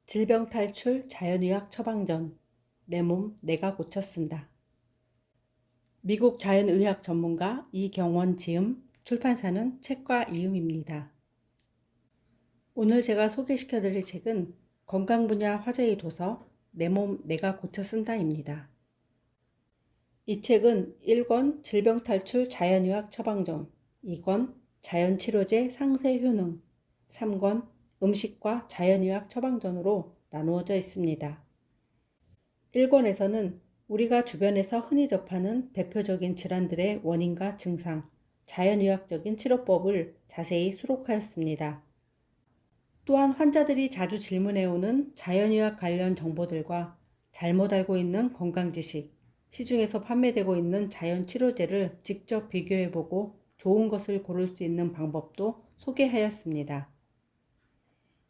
질병 탈출 자연의학 처방전. 내 몸 내가 고쳐 쓴다. 미국 자연의학 전문가 이경원 지음, 출판사는 책과 이음입니다. 오늘 제가 소개시켜 드릴 책은 건강 분야 화제의 도서 내 몸 내가 고쳐 쓴다입니다. 이 책은 1권 질병 탈출 자연의학 처방전, 2권 자연치료제 상세 효능, 3권 음식과 자연의학 처방전으로 나누어져 있습니다. 1권에서는 우리가 주변에서 흔히 접하는 대표적인 질환들의 원인과 증상, 자연의학적인 치료법을 자세히 수록하였습니다. 또한 환자들이 자주 질문해오는 자연의학 관련 정보들과 잘못 알고 있는 건강지식, 시중에서 판매되고 있는 자연치료제를 직접 비교해보고 좋은 것을 고를 수 있는 방법도 소개하였습니다.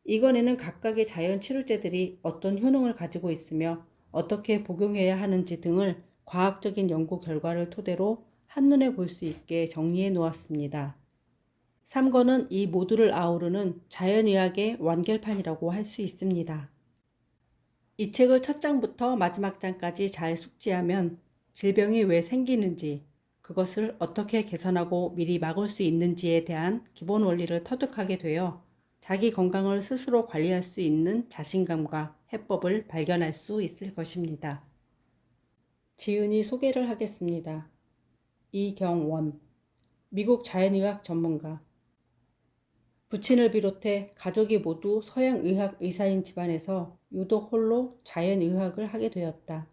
이건에는 각각의 자연치료제들이 어떤 효능을 가지고 있으며 어떻게 복용해야 하는지 등을 과학적인 연구 결과를 토대로 한눈에 볼 수 있게 정리해 놓았습니다. 3권은 이 모두를 아우르는 자연의학의 완결판이라고 할 수 있습니다. 이 책을 첫 장부터 마지막 장까지 잘 숙지하면 질병이 왜 생기는지, 그것을 어떻게 개선하고 미리 막을 수 있는지에 대한 기본 원리를 터득하게 되어 자기 건강을 스스로 관리할 수 있는 자신감과 해법을 발견할 수 있을 것입니다. 지은이 소개를 하겠습니다. 이경원, 미국 자연의학 전문가. 부친을 비롯해 가족이 모두 서양의학 의사인 집안에서 유독 홀로 자연의학을 하게 되었다.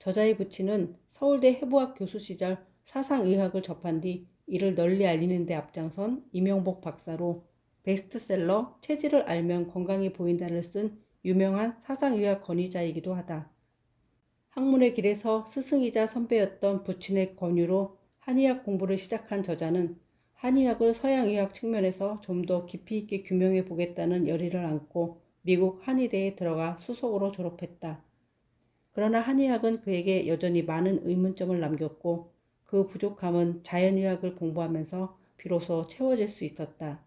저자의 부친은 서울대 해부학 교수 시절 사상의학을 접한 뒤 이를 널리 알리는 데 앞장선 이명복 박사로 베스트셀러 체질을 알면 건강해 보인다를 쓴 유명한 사상의학 권위자이기도 하다. 학문의 길에서 스승이자 선배였던 부친의 권유로 한의학 공부를 시작한 저자는 한의학을 서양의학 측면에서 좀 더 깊이 있게 규명해 보겠다는 열의를 안고 미국 한의대에 들어가 수석으로 졸업했다. 그러나 한의학은 그에게 여전히 많은 의문점을 남겼고 그 부족함은 자연의학을 공부하면서 비로소 채워질 수 있었다.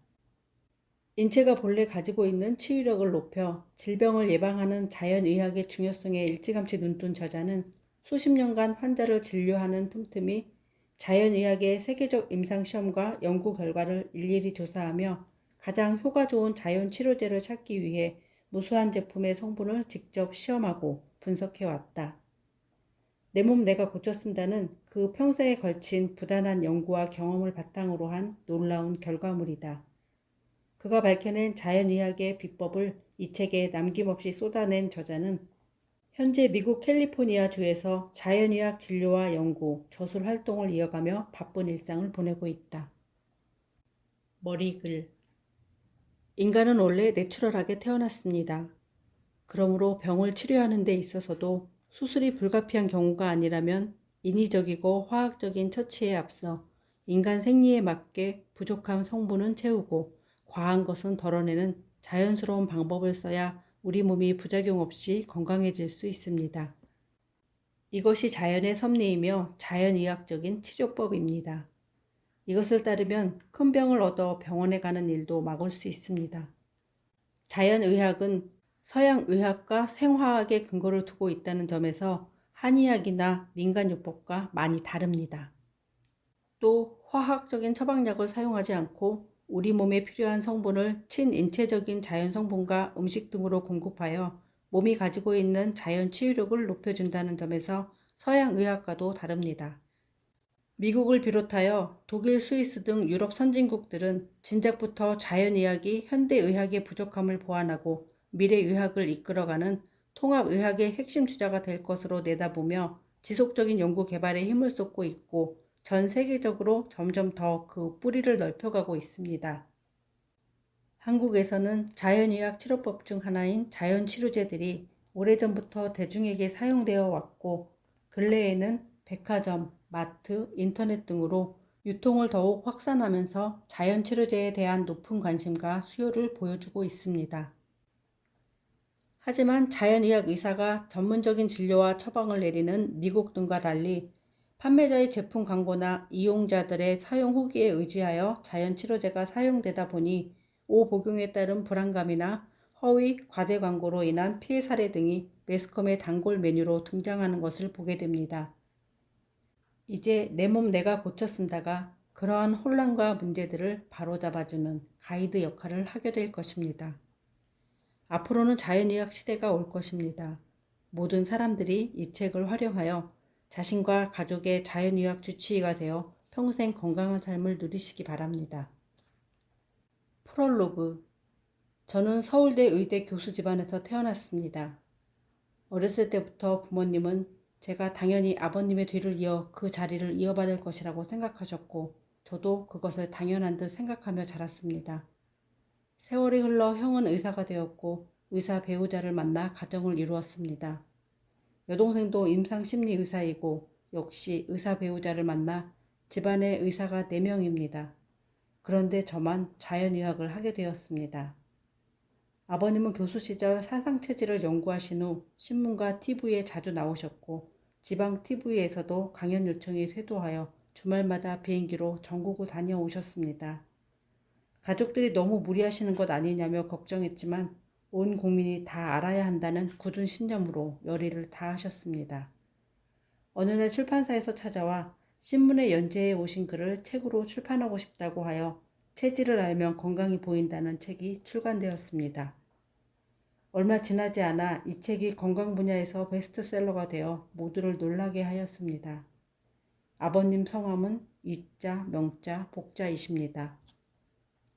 인체가 본래 가지고 있는 치유력을 높여 질병을 예방하는 자연의학의 중요성에 일찌감치 눈뜬 저자는 수십 년간 환자를 진료하는 틈틈이 자연의학의 세계적 임상시험과 연구 결과를 일일이 조사하며 가장 효과 좋은 자연치료제를 찾기 위해 무수한 제품의 성분을 직접 시험하고 분석해왔다. 내 몸 내가 고쳐 쓴다는 그 평생에 걸친 부단한 연구와 경험을 바탕으로 한 놀라운 결과물이다. 그가 밝혀낸 자연의학의 비법을 이 책에 남김없이 쏟아낸 저자는 현재 미국 캘리포니아 주에서 자연의학 진료와 연구, 저술 활동을 이어가며 바쁜 일상을 보내고 있다. 머리글. 인간은 원래 내추럴하게 태어났습니다. 그러므로 병을 치료하는 데 있어서도 수술이 불가피한 경우가 아니라면 인위적이고 화학적인 처치에 앞서 인간 생리에 맞게 부족한 성분은 채우고 과한 것은 덜어내는 자연스러운 방법을 써야 우리 몸이 부작용 없이 건강해질 수 있습니다. 이것이 자연의 섭리이며 자연의학적인 치료법입니다. 이것을 따르면 큰 병을 얻어 병원에 가는 일도 막을 수 있습니다. 자연의학은 서양의학과 생화학의 근거를 두고 있다는 점에서 한의학이나 민간요법과 많이 다릅니다. 또 화학적인 처방약을 사용하지 않고 우리 몸에 필요한 성분을 친인체적인 자연성분과 음식 등으로 공급하여 몸이 가지고 있는 자연 치유력을 높여준다는 점에서 서양의학과도 다릅니다. 미국을 비롯하여 독일, 스위스 등 유럽 선진국들은 진작부터 자연의학이 현대의학의 부족함을 보완하고 미래의학을 이끌어가는 통합의학의 핵심 주자가 될 것으로 내다보며 지속적인 연구 개발에 힘을 쏟고 있고 전 세계적으로 점점 더 그 뿌리를 넓혀가고 있습니다. 한국에서는 자연의학 치료법 중 하나인 자연치료제들이 오래전부터 대중에게 사용되어 왔고 근래에는 백화점, 마트, 인터넷 등으로 유통을 더욱 확산하면서 자연치료제에 대한 높은 관심과 수요를 보여주고 있습니다. 하지만 자연의학 의사가 전문적인 진료와 처방을 내리는 미국 등과 달리 판매자의 제품 광고나 이용자들의 사용 후기에 의지하여 자연치료제가 사용되다 보니 오복용에 따른 불안감이나 허위, 과대 광고로 인한 피해 사례 등이 매스컴의 단골 메뉴로 등장하는 것을 보게 됩니다. 이제 내 몸 내가 고쳐 쓴다가 그러한 혼란과 문제들을 바로잡아주는 가이드 역할을 하게 될 것입니다. 앞으로는 자연의학 시대가 올 것입니다. 모든 사람들이 이 책을 활용하여 자신과 가족의 자연의학 주치의가 되어 평생 건강한 삶을 누리시기 바랍니다. 프롤로그. 저는 서울대 의대 교수 집안에서 태어났습니다. 어렸을 때부터 부모님은 제가 당연히 아버님의 뒤를 이어 그 자리를 이어받을 것이라고 생각하셨고, 저도 그것을 당연한 듯 생각하며 자랐습니다. 세월이 흘러 형은 의사가 되었고 의사 배우자를 만나 가정을 이루었습니다. 여동생도 임상심리의사이고 역시 의사 배우자를 만나 집안에 의사가 4명입니다. 그런데 저만 자연의학을 하게 되었습니다. 아버님은 교수 시절 사상체질을 연구하신 후 신문과 TV에 자주 나오셨고 지방 TV에서도 강연 요청이 쇄도하여 주말마다 비행기로 전국을 다녀오셨습니다. 가족들이 너무 무리하시는 것 아니냐며 걱정했지만 온 국민이 다 알아야 한다는 굳은 신념으로 열의를 다하셨습니다. 어느 날 출판사에서 찾아와 신문에 연재해 오신 글을 책으로 출판하고 싶다고 하여 체질을 알면 건강이 보인다는 책이 출간되었습니다. 얼마 지나지 않아 이 책이 건강 분야에서 베스트셀러가 되어 모두를 놀라게 하였습니다. 아버님 성함은 이자, 명자, 복자이십니다.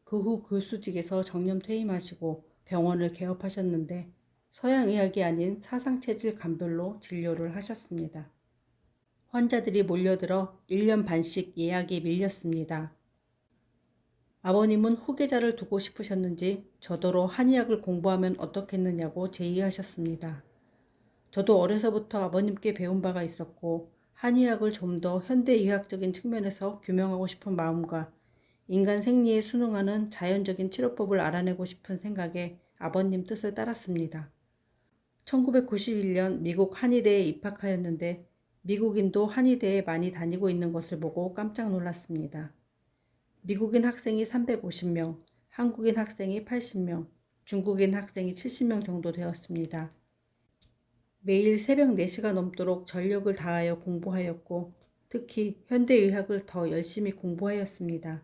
그 후 교수직에서 정년 퇴임하시고 병원을 개업하셨는데 서양의학이 아닌 사상체질 감별로 진료를 하셨습니다. 환자들이 몰려들어 1년 반씩 예약이 밀렸습니다. 아버님은 후계자를 두고 싶으셨는지 저더러 한의학을 공부하면 어떻겠느냐고 제의하셨습니다. 저도 어려서부터 아버님께 배운 바가 있었고 한의학을 좀 더 현대의학적인 측면에서 규명하고 싶은 마음과 인간 생리에 순응하는 자연적인 치료법을 알아내고 싶은 생각에 아버님 뜻을 따랐습니다. 1991년 미국 한의대에 입학하였는데 미국인도 한의대에 많이 다니고 있는 것을 보고 깜짝 놀랐습니다. 미국인 학생이 350명, 한국인 학생이 80명, 중국인 학생이 70명 정도 되었습니다. 매일 새벽 4시가 넘도록 전력을 다하여 공부하였고 특히 현대의학을 더 열심히 공부하였습니다.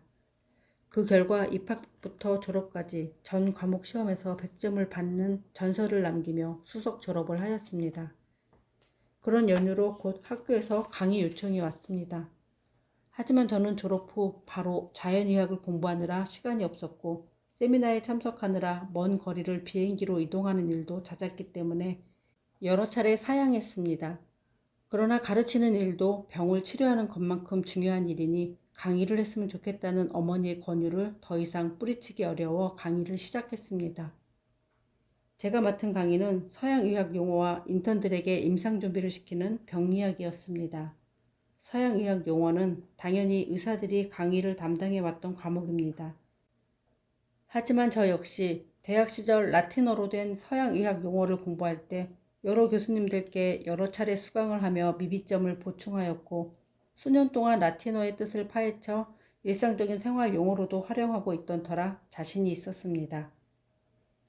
그 결과 입학부터 졸업까지 전 과목 시험에서 100점을 받는 전설을 남기며 수석 졸업을 하였습니다. 그런 연유로 곧 학교에서 강의 요청이 왔습니다. 하지만 저는 졸업 후 바로 자연의학을 공부하느라 시간이 없었고 세미나에 참석하느라 먼 거리를 비행기로 이동하는 일도 잦았기 때문에 여러 차례 사양했습니다. 그러나 가르치는 일도 병을 치료하는 것만큼 중요한 일이니 강의를 했으면 좋겠다는 어머니의 권유를 더 이상 뿌리치기 어려워 강의를 시작했습니다. 제가 맡은 강의는 서양의학 용어와 인턴들에게 임상 준비를 시키는 병리학이었습니다. 서양의학 용어는 당연히 의사들이 강의를 담당해 왔던 과목입니다. 하지만 저 역시 대학 시절 라틴어로 된 서양의학 용어를 공부할 때 여러 교수님들께 여러 차례 수강을 하며 미비점을 보충하였고 수년 동안 라틴어의 뜻을 파헤쳐 일상적인 생활 용어로도 활용하고 있던 터라 자신이 있었습니다.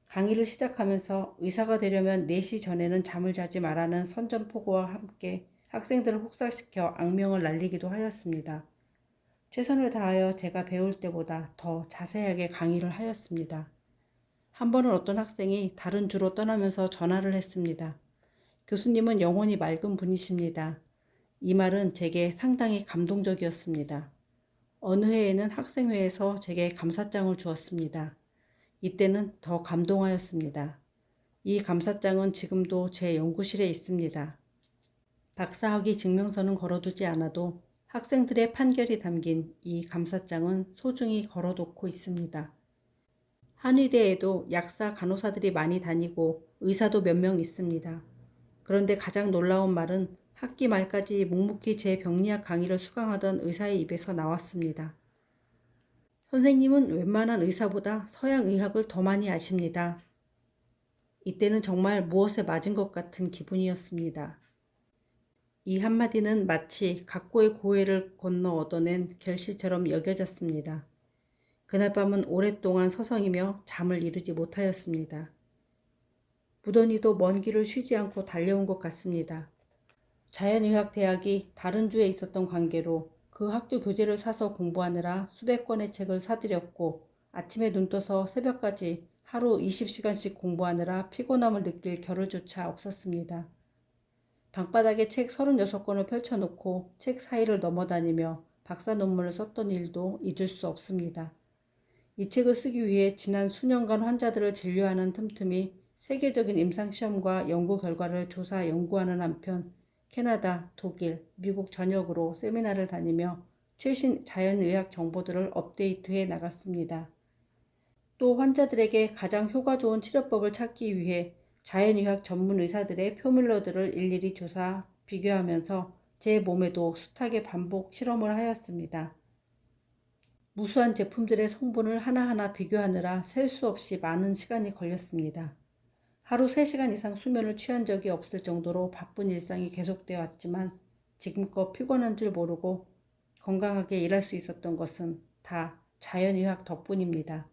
강의를 시작하면서 의사가 되려면 4시 전에는 잠을 자지 말라는 선전포고와 함께 학생들을 혹사시켜 악명을 날리기도 하였습니다. 최선을 다하여 제가 배울 때보다 더 자세하게 강의를 하였습니다. 한 번은 어떤 학생이 다른 주로 떠나면서 전화를 했습니다. 교수님은 영혼이 맑은 분이십니다. 이 말은 제게 상당히 감동적이었습니다. 어느 해에는 학생회에서 제게 감사장을 주었습니다. 이때는 더 감동하였습니다. 이 감사장은 지금도 제 연구실에 있습니다. 박사학위 증명서는 걸어두지 않아도 학생들의 판결이 담긴 이 감사장은 소중히 걸어놓고 있습니다. 한의대에도 약사, 간호사들이 많이 다니고 의사도 몇 명 있습니다. 그런데 가장 놀라운 말은 학기 말까지 묵묵히 제 병리학 강의를 수강하던 의사의 입에서 나왔습니다. 선생님은 웬만한 의사보다 서양의학을 더 많이 아십니다. 이때는 정말 무엇에 맞은 것 같은 기분이었습니다. 이 한마디는 마치 각고의 고해를 건너 얻어낸 결실처럼 여겨졌습니다. 그날 밤은 오랫동안 서성이며 잠을 이루지 못하였습니다. 부더니도 먼 길을 쉬지 않고 달려온 것 같습니다. 자연의학대학이 다른 주에 있었던 관계로 그 학교 교재를 사서 공부하느라 수백 권의 책을 사들였고 아침에 눈 떠서 새벽까지 하루 20시간씩 공부하느라 피곤함을 느낄 겨를조차 없었습니다. 방바닥에 책 36권을 펼쳐놓고 책 사이를 넘어다니며 박사 논문을 썼던 일도 잊을 수 없습니다. 이 책을 쓰기 위해 지난 수년간 환자들을 진료하는 틈틈이 세계적인 임상시험과 연구 결과를 조사 연구하는 한편 캐나다, 독일, 미국 전역으로 세미나를 다니며 최신 자연의학 정보들을 업데이트해 나갔습니다. 또 환자들에게 가장 효과 좋은 치료법을 찾기 위해 자연의학 전문 의사들의 표밀러들을 일일이 조사, 비교하면서 제 몸에도 숱하게 반복 실험을 하였습니다. 무수한 제품들의 성분을 하나하나 비교하느라 셀 수 없이 많은 시간이 걸렸습니다. 하루 3시간 이상 수면을 취한 적이 없을 정도로 바쁜 일상이 계속되어 왔지만 지금껏 피곤한 줄 모르고 건강하게 일할 수 있었던 것은 다 자연의학 덕분입니다.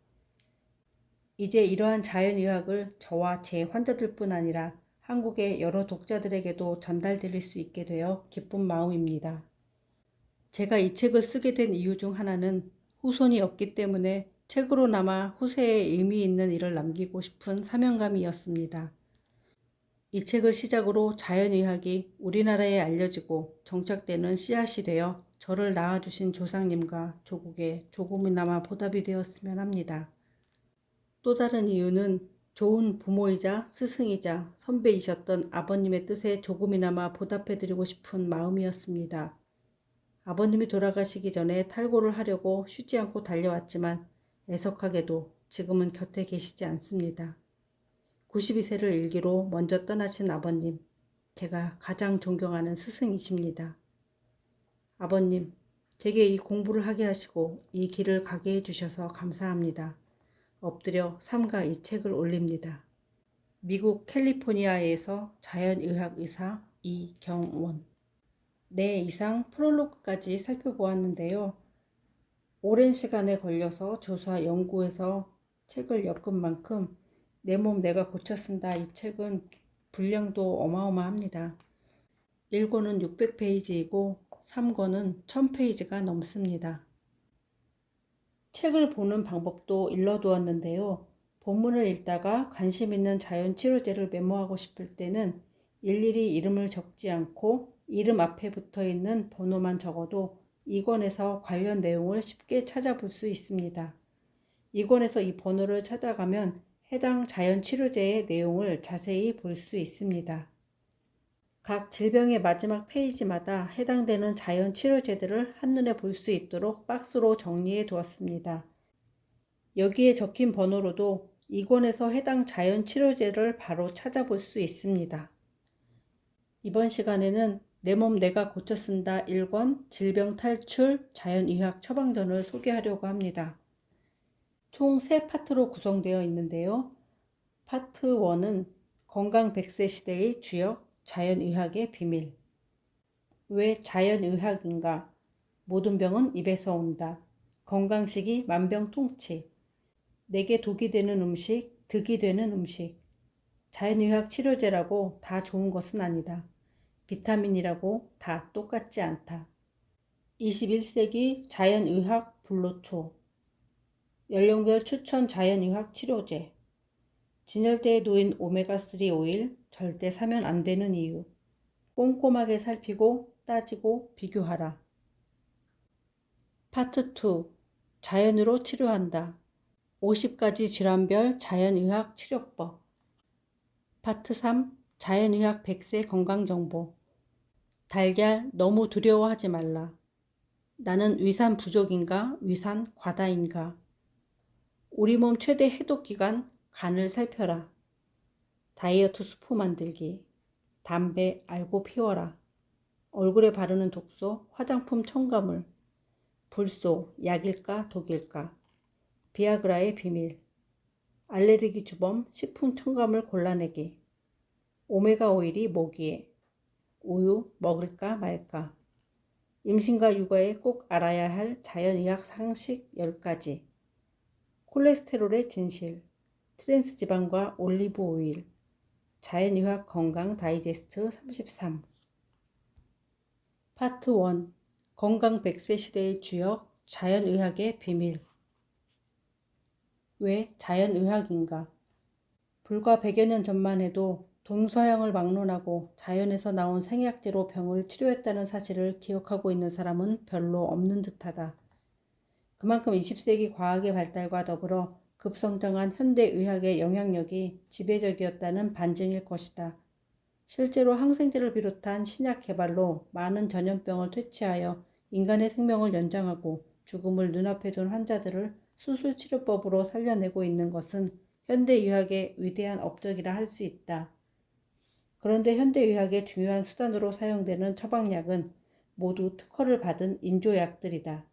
이제 이러한 자연의학을 저와 제 환자들뿐 아니라 한국의 여러 독자들에게도 전달드릴 수 있게 되어 기쁜 마음입니다. 제가 이 책을 쓰게 된 이유 중 하나는 후손이 없기 때문에 책으로나마 후세에 의미 있는 일을 남기고 싶은 사명감이었습니다. 이 책을 시작으로 자연의학이 우리나라에 알려지고 정착되는 씨앗이 되어 저를 낳아주신 조상님과 조국에 조금이나마 보답이 되었으면 합니다. 또 다른 이유는 좋은 부모이자 스승이자 선배이셨던 아버님의 뜻에 조금이나마 보답해드리고 싶은 마음이었습니다. 아버님이 돌아가시기 전에 탈고를 하려고 쉬지 않고 달려왔지만 애석하게도 지금은 곁에 계시지 않습니다. 92세를 일기로 먼저 떠나신 아버님, 제가 가장 존경하는 스승이십니다. 아버님, 제게 이 공부를 하게 하시고 이 길을 가게 해주셔서 감사합니다. 엎드려 삼가 이 책을 올립니다. 미국 캘리포니아에서 자연의학 의사 이경원. 네, 이상 프롤로그까지 살펴보았는데요. 오랜 시간에 걸려서 조사 연구해서 책을 엮은 만큼 내 몸 내가 고쳐 쓴다 이 책은 분량도 어마어마합니다. 1권은 600페이지이고 3권은 1000페이지가 넘습니다. 책을 보는 방법도 일러두었는데요. 본문을 읽다가 관심 있는 자연치료제를 메모하고 싶을 때는 일일이 이름을 적지 않고 이름 앞에 붙어 있는 번호만 적어도 이 권에서 관련 내용을 쉽게 찾아볼 수 있습니다. 이 권에서 이 번호를 찾아가면 해당 자연치료제의 내용을 자세히 볼 수 있습니다. 각 질병의 마지막 페이지마다 해당되는 자연치료제들을 한눈에 볼 수 있도록 박스로 정리해 두었습니다. 여기에 적힌 번호로도 이 권에서 해당 자연치료제를 바로 찾아볼 수 있습니다. 이번 시간에는 내 몸 내가 고쳐 쓴다 1권 질병 탈출 자연의학 처방전을 소개하려고 합니다. 총 3파트로 구성되어 있는데요. 파트 1은 건강 100세 시대의 주역 자연의학의 비밀. 왜 자연의학인가? 모든 병은 입에서 온다. 건강식이 만병통치. 내게 독이 되는 음식, 득이 되는 음식. 자연의학 치료제라고 다 좋은 것은 아니다. 비타민이라고 다 똑같지 않다. 21세기 자연의학 불로초. 연령별 추천 자연의학 치료제. 진열대에 놓인 오메가3 오일 절대 사면 안 되는 이유. 꼼꼼하게 살피고 따지고 비교하라. 파트 2. 자연으로 치료한다. 50가지 질환별 자연의학 치료법. 파트 3. 자연의학 100세 건강정보. 달걀 너무 두려워하지 말라. 나는 위산 부족인가 위산 과다인가. 우리 몸 최대 해독기관 간을 살펴라. 다이어트 수프 만들기. 담배 알고 피워라. 얼굴에 바르는 독소 화장품 첨가물. 불소 약일까 독일까. 비아그라의 비밀. 알레르기 주범 식품 첨가물 골라내기. 오메가 오일이 뭐기에. 우유 먹을까 말까. 임신과 육아에 꼭 알아야 할 자연의학 상식 10가지. 콜레스테롤의 진실. 트랜스 지방과 올리브 오일. 자연의학 건강 다이제스트 33 파트 1 건강 100세 시대의 주역 자연의학의 비밀. 왜 자연의학인가? 불과 100여 년 전만 해도 동서양을 막론하고 자연에서 나온 생약제로 병을 치료했다는 사실을 기억하고 있는 사람은 별로 없는 듯하다. 그만큼 20세기 과학의 발달과 더불어 급성장한 현대의학의 영향력이 지배적이었다는 반증일 것이다. 실제로 항생제를 비롯한 신약 개발로 많은 전염병을 퇴치하여 인간의 생명을 연장하고 죽음을 눈앞에 둔 환자들을 수술치료법으로 살려내고 있는 것은 현대의학의 위대한 업적이라 할 수 있다. 그런데 현대의학의 중요한 수단으로 사용되는 처방약은 모두 특허를 받은 인조약들이다.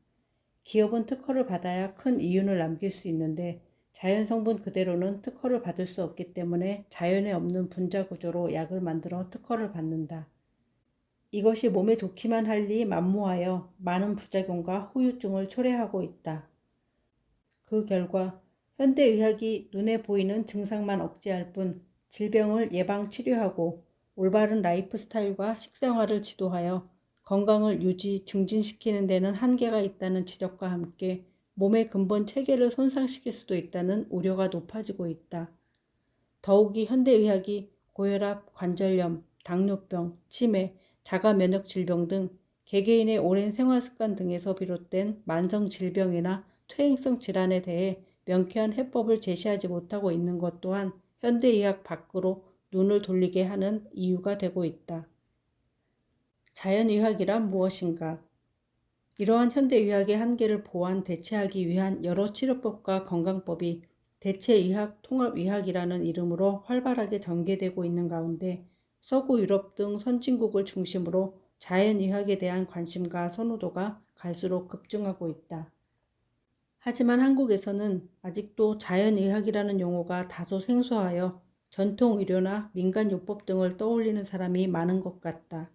기업은 특허를 받아야 큰 이윤을 남길 수 있는데 자연성분 그대로는 특허를 받을 수 없기 때문에 자연에 없는 분자 구조로 약을 만들어 특허를 받는다. 이것이 몸에 좋기만 할 리 만무하여 많은 부작용과 후유증을 초래하고 있다. 그 결과 현대의학이 눈에 보이는 증상만 억제할 뿐 질병을 예방 치료하고 올바른 라이프 스타일과 식생활을 지도하여 건강을 유지, 증진시키는 데는 한계가 있다는 지적과 함께 몸의 근본 체계를 손상시킬 수도 있다는 우려가 높아지고 있다. 더욱이 현대의학이 고혈압, 관절염, 당뇨병, 치매, 자가면역 질병 등 개개인의 오랜 생활습관 등에서 비롯된 만성 질병이나 퇴행성 질환에 대해 명쾌한 해법을 제시하지 못하고 있는 것 또한 현대의학 밖으로 눈을 돌리게 하는 이유가 되고 있다. 자연의학이란 무엇인가? 이러한 현대의학의 한계를 보완 대체하기 위한 여러 치료법과 건강법이 대체의학, 통합의학이라는 이름으로 활발하게 전개되고 있는 가운데 서구 유럽 등 선진국을 중심으로 자연의학에 대한 관심과 선호도가 갈수록 급증하고 있다. 하지만 한국에서는 아직도 자연의학이라는 용어가 다소 생소하여 전통의료나 민간요법 등을 떠올리는 사람이 많은 것 같다.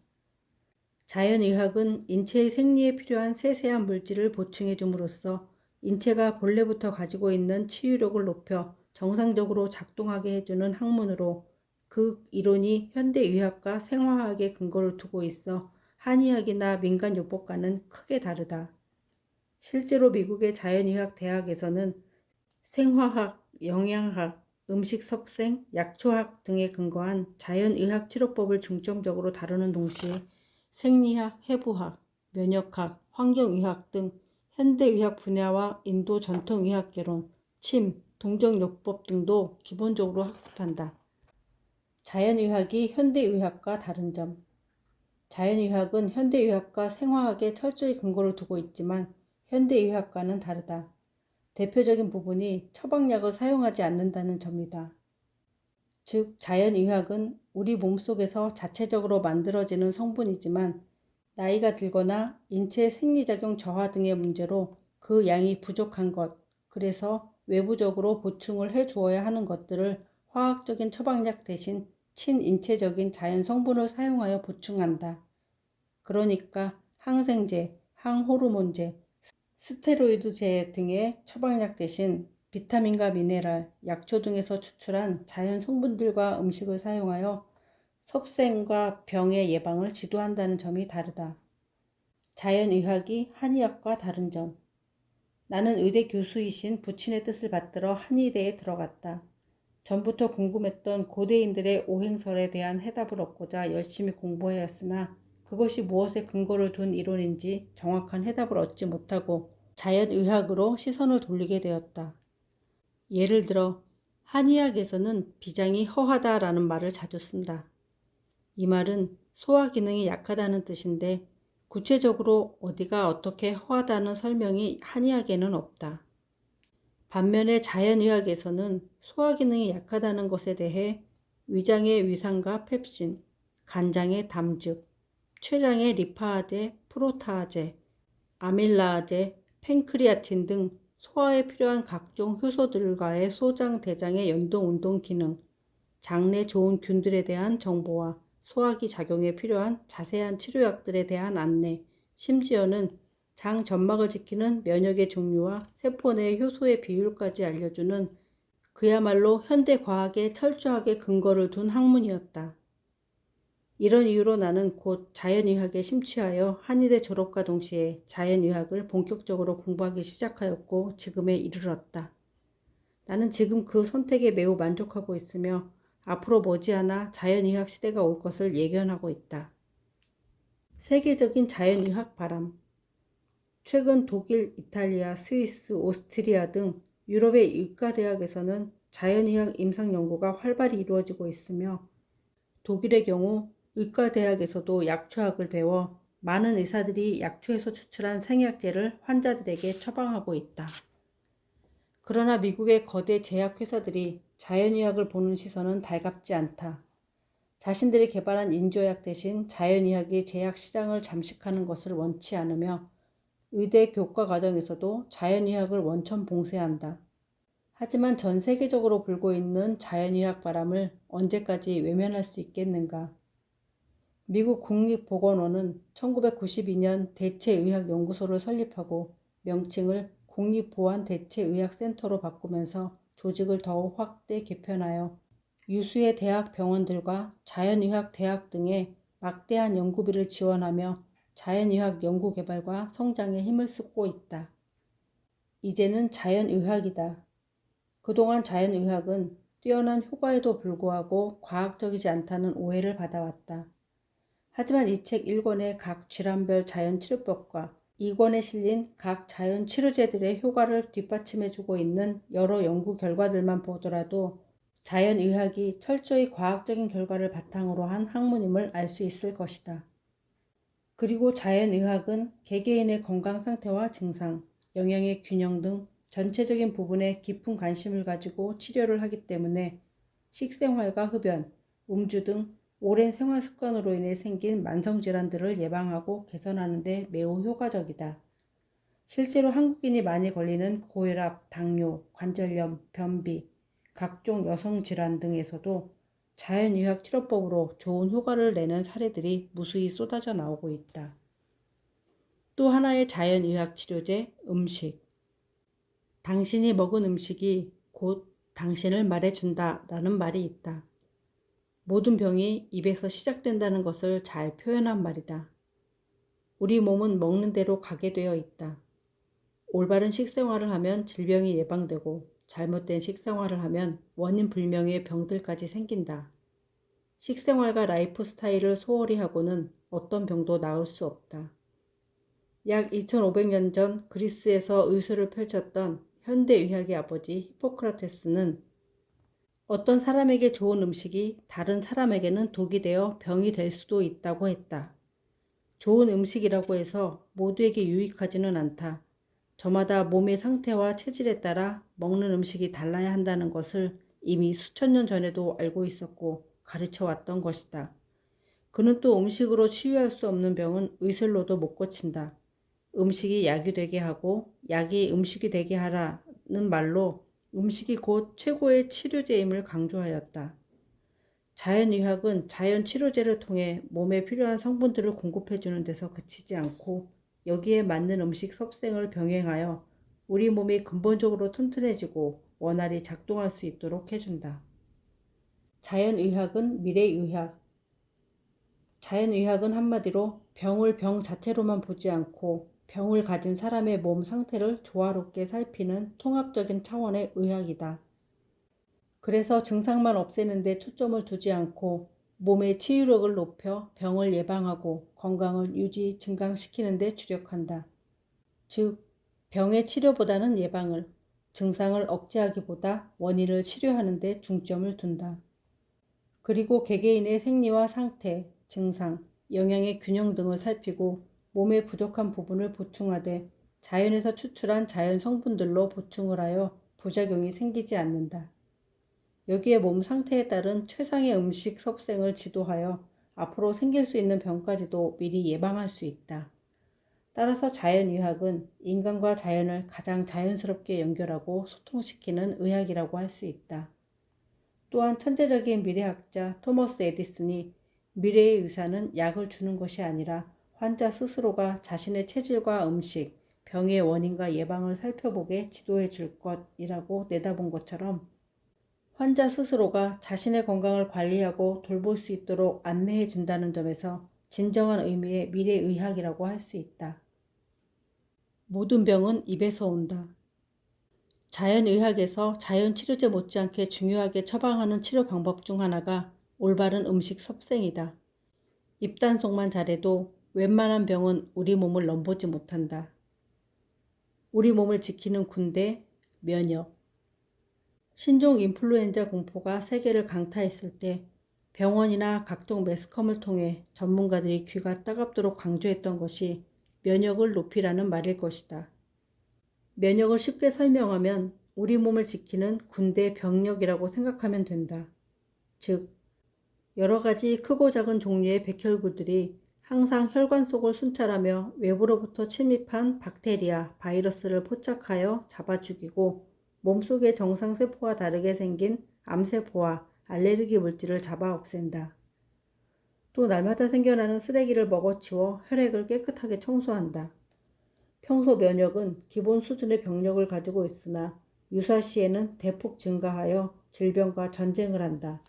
자연의학은 인체의 생리에 필요한 세세한 물질을 보충해 줌으로써 인체가 본래부터 가지고 있는 치유력을 높여 정상적으로 작동하게 해주는 학문으로 그 이론이 현대의학과 생화학에 근거를 두고 있어 한의학이나 민간요법과는 크게 다르다. 실제로 미국의 자연의학 대학에서는 생화학, 영양학, 음식섭생, 약초학 등에 근거한 자연의학 치료법을 중점적으로 다루는 동시에 생리학, 해부학, 면역학, 환경의학 등 현대의학 분야와 인도 전통의학개론, 침, 동정요법 등도 기본적으로 학습한다. 자연의학이 현대의학과 다른 점. 자연의학은 현대의학과 생화학에 철저히 근거를 두고 있지만 현대의학과는 다르다. 대표적인 부분이 처방약을 사용하지 않는다는 점이다. 즉, 자연의학은 우리 몸속에서 자체적으로 만들어지는 성분이지만 나이가 들거나 인체 생리작용 저하 등의 문제로 그 양이 부족한 것, 그래서 외부적으로 보충을 해 주어야 하는 것들을 화학적인 처방약 대신 친인체적인 자연 성분을 사용하여 보충한다. 그러니까 항생제, 항호르몬제, 스테로이드제 등의 처방약 대신 비타민과 미네랄, 약초 등에서 추출한 자연 성분들과 음식을 사용하여 섭생과 병의 예방을 지도한다는 점이 다르다. 자연의학이 한의학과 다른 점. 나는 의대 교수이신 부친의 뜻을 받들어 한의대에 들어갔다. 전부터 궁금했던 고대인들의 오행설에 대한 해답을 얻고자 열심히 공부하였으나 그것이 무엇에 근거를 둔 이론인지 정확한 해답을 얻지 못하고 자연의학으로 시선을 돌리게 되었다. 예를 들어 한의학에서는 비장이 허하다라는 말을 자주 쓴다. 이 말은 소화 기능이 약하다는 뜻인데 구체적으로 어디가 어떻게 허하다는 설명이 한의학에는 없다. 반면에 자연의학에서는 소화 기능이 약하다는 것에 대해 위장의 위산과 펩신, 간장의 담즙, 췌장의 리파아제, 프로타아제, 아밀라아제, 팬크리아틴 등 소화에 필요한 각종 효소들과의 소장 대장의 연동 운동 기능, 장내 좋은 균들에 대한 정보와 소화기 작용에 필요한 자세한 치료약들에 대한 안내, 심지어는 장 점막을 지키는 면역의 종류와 세포 내 효소의 비율까지 알려주는 그야말로 현대 과학에 철저하게 근거를 둔 학문이었다. 이런 이유로 나는 곧 자연의학에 심취하여 한의대 졸업과 동시에 자연의학을 본격적으로 공부하기 시작하였고 지금에 이르렀다. 나는 지금 그 선택에 매우 만족하고 있으며 앞으로 머지않아 자연의학 시대가 올 것을 예견하고 있다. 세계적인 자연의학 바람. 최근 독일, 이탈리아, 스위스, 오스트리아 등 유럽의 의과대학에서는 자연의학 임상 연구가 활발히 이루어지고 있으며 독일의 경우 의과대학에서도 약초학을 배워 많은 의사들이 약초에서 추출한 생약제를 환자들에게 처방하고 있다. 그러나 미국의 거대 제약회사들이 자연의학을 보는 시선은 달갑지 않다. 자신들이 개발한 인조약 대신 자연의학이 제약 시장을 잠식하는 것을 원치 않으며 의대 교과 과정에서도 자연의학을 원천 봉쇄한다. 하지만 전 세계적으로 불고 있는 자연의학 바람을 언제까지 외면할 수 있겠는가? 미국 국립보건원은 1992년 대체의학연구소를 설립하고 명칭을 국립보안대체의학센터로 바꾸면서 조직을 더욱 확대 개편하여 유수의 대학 병원들과 자연의학 대학 등에 막대한 연구비를 지원하며 자연의학 연구 개발과 성장에 힘을 쏟고 있다. 이제는 자연의학이다. 그동안 자연의학은 뛰어난 효과에도 불구하고 과학적이지 않다는 오해를 받아왔다. 하지만 이 책 1권의 각 질환별 자연치료법과 2권에 실린 각 자연치료제들의 효과를 뒷받침해주고 있는 여러 연구 결과들만 보더라도 자연의학이 철저히 과학적인 결과를 바탕으로 한 학문임을 알 수 있을 것이다. 그리고 자연의학은 개개인의 건강 상태와 증상, 영양의 균형 등 전체적인 부분에 깊은 관심을 가지고 치료를 하기 때문에 식생활과 흡연, 음주 등 오랜 생활 습관으로 인해 생긴 만성질환들을 예방하고 개선하는 데 매우 효과적이다. 실제로 한국인이 많이 걸리는 고혈압, 당뇨, 관절염, 변비, 각종 여성질환 등에서도 자연의학 치료법으로 좋은 효과를 내는 사례들이 무수히 쏟아져 나오고 있다. 또 하나의 자연의학 치료제, 음식. 당신이 먹은 음식이 곧 당신을 말해준다 라는 말이 있다. 모든 병이 입에서 시작된다는 것을 잘 표현한 말이다. 우리 몸은 먹는 대로 가게 되어 있다. 올바른 식생활을 하면 질병이 예방되고 잘못된 식생활을 하면 원인 불명의 병들까지 생긴다. 식생활과 라이프 스타일을 소홀히 하고는 어떤 병도 나을 수 없다. 약 2500년 전 그리스에서 의술을 펼쳤던 현대의학의 아버지 히포크라테스는 어떤 사람에게 좋은 음식이 다른 사람에게는 독이 되어 병이 될 수도 있다고 했다. 좋은 음식이라고 해서 모두에게 유익하지는 않다. 저마다 몸의 상태와 체질에 따라 먹는 음식이 달라야 한다는 것을 이미 수천 년 전에도 알고 있었고 가르쳐 왔던 것이다. 그는 또 음식으로 치유할 수 없는 병은 의술로도 못 고친다. 음식이 약이 되게 하고 약이 음식이 되게 하라는 말로 음식이 곧 최고의 치료제임을 강조하였다. 자연의학은 자연치료제를 통해 몸에 필요한 성분들을 공급해주는 데서 그치지 않고 여기에 맞는 음식 섭생을 병행하여 우리 몸이 근본적으로 튼튼해지고 원활히 작동할 수 있도록 해준다. 자연의학은 미래의학. 자연의학은 한마디로 병을 병 자체로만 보지 않고 병을 가진 사람의 몸 상태를 조화롭게 살피는 통합적인 차원의 의학이다. 그래서 증상만 없애는 데 초점을 두지 않고 몸의 치유력을 높여 병을 예방하고 건강을 유지, 증강시키는 데 주력한다. 즉, 병의 치료보다는 예방을, 증상을 억제하기보다 원인을 치료하는 데 중점을 둔다. 그리고 개개인의 생리와 상태, 증상, 영양의 균형 등을 살피고 몸의 부족한 부분을 보충하되 자연에서 추출한 자연 성분들로 보충을 하여 부작용이 생기지 않는다. 여기에 몸 상태에 따른 최상의 음식 섭생을 지도하여 앞으로 생길 수 있는 병까지도 미리 예방할 수 있다. 따라서 자연의학은 인간과 자연을 가장 자연스럽게 연결하고 소통시키는 의학이라고 할 수 있다. 또한 천재적인 미래학자 토머스 에디슨이 미래의 의사는 약을 주는 것이 아니라 환자 스스로가 자신의 체질과 음식, 병의 원인과 예방을 살펴보게 지도해 줄 것이라고 내다본 것처럼 환자 스스로가 자신의 건강을 관리하고 돌볼 수 있도록 안내해 준다는 점에서 진정한 의미의 미래의학이라고 할 수 있다. 모든 병은 입에서 온다. 자연의학에서 자연치료제 못지않게 중요하게 처방하는 치료 방법 중 하나가 올바른 음식 섭생이다. 입단속만 잘해도 웬만한 병은 우리 몸을 넘보지 못한다. 우리 몸을 지키는 군대, 면역. 신종 인플루엔자 공포가 세계를 강타했을 때 병원이나 각종 매스컴을 통해 전문가들이 귀가 따갑도록 강조했던 것이 면역을 높이라는 말일 것이다. 면역을 쉽게 설명하면 우리 몸을 지키는 군대 병력이라고 생각하면 된다. 즉, 여러 가지 크고 작은 종류의 백혈구들이 항상 혈관 속을 순찰하며 외부로부터 침입한 박테리아, 바이러스를 포착하여 잡아 죽이고 몸속의 정상세포와 다르게 생긴 암세포와 알레르기 물질을 잡아 없앤다. 또 날마다 생겨나는 쓰레기를 먹어치워 혈액을 깨끗하게 청소한다. 평소 면역은 기본 수준의 병력을 가지고 있으나 유사시에는 대폭 증가하여 질병과 전쟁을 한다.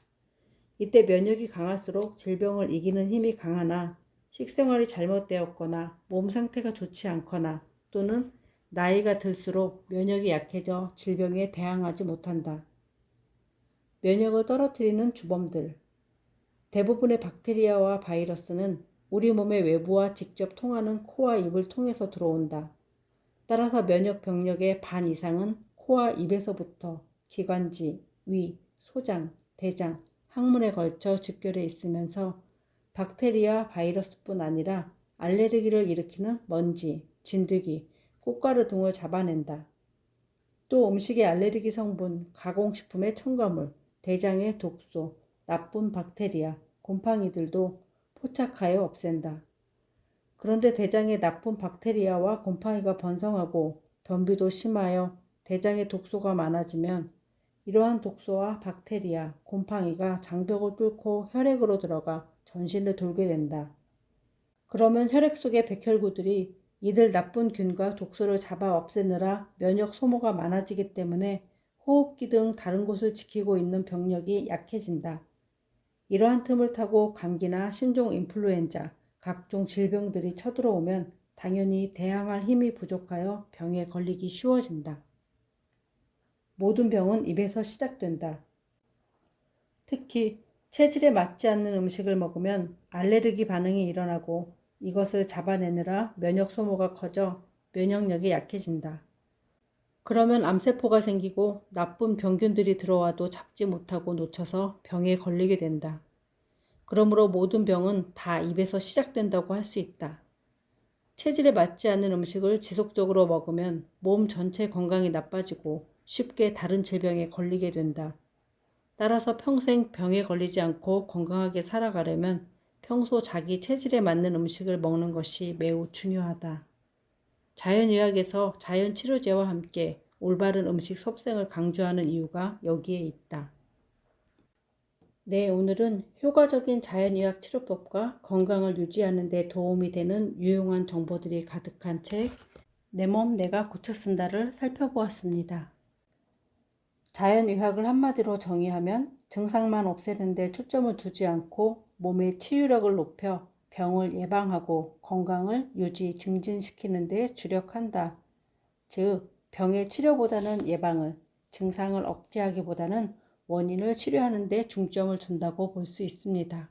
이때 면역이 강할수록 질병을 이기는 힘이 강하나 식생활이 잘못되었거나 몸 상태가 좋지 않거나 또는 나이가 들수록 면역이 약해져 질병에 대항하지 못한다. 면역을 떨어뜨리는 주범들. 대부분의 박테리아와 바이러스는 우리 몸의 외부와 직접 통하는 코와 입을 통해서 들어온다. 따라서 면역 병력의 반 이상은 코와 입에서부터 기관지, 위, 소장, 대장, 항문에 걸쳐 집결해 있으면서 박테리아, 바이러스뿐 아니라 알레르기를 일으키는 먼지, 진드기, 꽃가루 등을 잡아낸다. 또 음식의 알레르기 성분, 가공식품의 첨가물, 대장의 독소, 나쁜 박테리아, 곰팡이들도 포착하여 없앤다. 그런데 대장에 나쁜 박테리아와 곰팡이가 번성하고 변비도 심하여 대장에 독소가 많아지면 이러한 독소와 박테리아, 곰팡이가 장벽을 뚫고 혈액으로 들어가 전신을 돌게 된다. 그러면 혈액 속의 백혈구들이 이들 나쁜 균과 독소를 잡아 없애느라 면역 소모가 많아지기 때문에 호흡기 등 다른 곳을 지키고 있는 병력이 약해진다. 이러한 틈을 타고 감기나 신종 인플루엔자, 각종 질병들이 쳐들어오면 당연히 대항할 힘이 부족하여 병에 걸리기 쉬워진다. 모든 병은 입에서 시작된다. 특히 체질에 맞지 않는 음식을 먹으면 알레르기 반응이 일어나고 이것을 잡아내느라 면역 소모가 커져 면역력이 약해진다. 그러면 암세포가 생기고 나쁜 병균들이 들어와도 잡지 못하고 놓쳐서 병에 걸리게 된다. 그러므로 모든 병은 다 입에서 시작된다고 할 수 있다. 체질에 맞지 않는 음식을 지속적으로 먹으면 몸 전체 건강이 나빠지고 쉽게 다른 질병에 걸리게 된다. 따라서 평생 병에 걸리지 않고 건강하게 살아가려면 평소 자기 체질에 맞는 음식을 먹는 것이 매우 중요하다. 자연의학에서 자연치료제와 함께 올바른 음식 섭생을 강조하는 이유가 여기에 있다. 네, 오늘은 효과적인 자연의학 치료법과 건강을 유지하는 데 도움이 되는 유용한 정보들이 가득한 책 내 몸 내가 고쳐 쓴다를 살펴보았습니다. 자연의학을 한마디로 정의하면 증상만 없애는 데 초점을 두지 않고 몸의 치유력을 높여 병을 예방하고 건강을 유지, 증진시키는 데 주력한다. 즉, 병의 치료보다는 예방을, 증상을 억제하기보다는 원인을 치료하는 데 중점을 둔다고 볼 수 있습니다.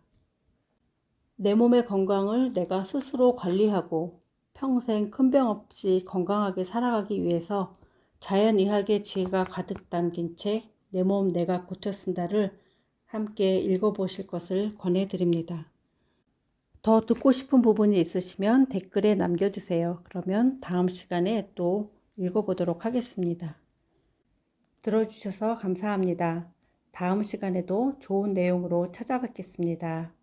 내 몸의 건강을 내가 스스로 관리하고 평생 큰 병 없이 건강하게 살아가기 위해서 자연의학의 지혜가 가득 담긴 책 내 몸 내가 고쳐 쓴다를 함께 읽어보실 것을 권해드립니다. 더 듣고 싶은 부분이 있으시면 댓글에 남겨주세요. 그러면 다음 시간에 또 읽어보도록 하겠습니다. 들어주셔서 감사합니다. 다음 시간에도 좋은 내용으로 찾아뵙겠습니다.